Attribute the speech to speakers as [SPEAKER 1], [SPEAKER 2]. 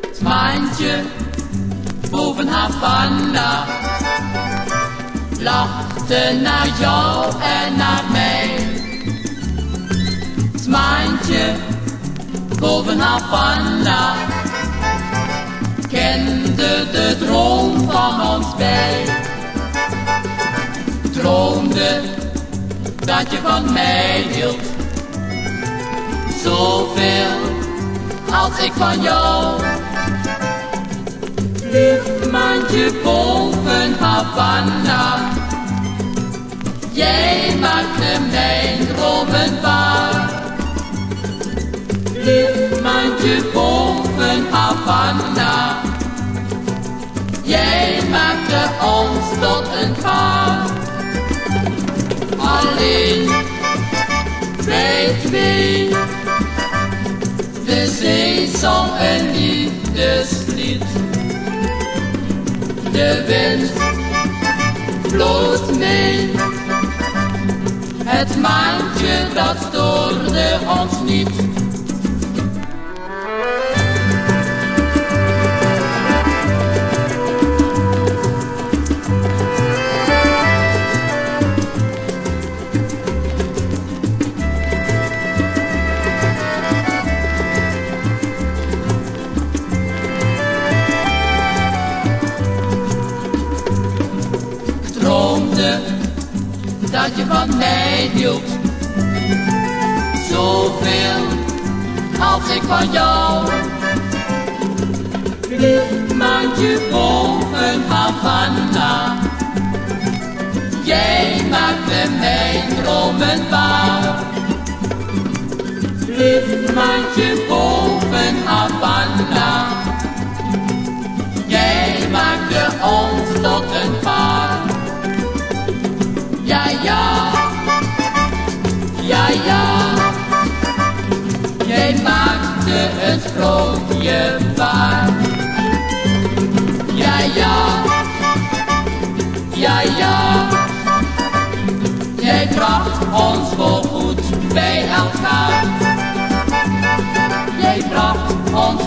[SPEAKER 1] Het maantje boven Havana lachte naar jou en naar mij. Het maantje boven Havana kende de droom van ons bij. Droomde dat je van mij hield, zoveel als ik van jou. Lief maantje boven Havana, jij maakte mijn dromen waar. Lief maantje boven Havana, jij maakte ons tot een paar. Alleen wij twee, de zee zong een liefdeslied. De wind vloot mee, het maantje dat stoorde ons niet. Dat je van mij hield, zoveel als ik van jou. Lief maantje boven Havana, jij maakte mijn dromen waar. Lief maantje boven Havana, jij maakte ons tot een paar. Ja, ja, ja, ja, jij maakte een sprookje waar. Ja, ja, ja, ja, jij bracht ons voorgoed bij elkaar. Jij bracht ons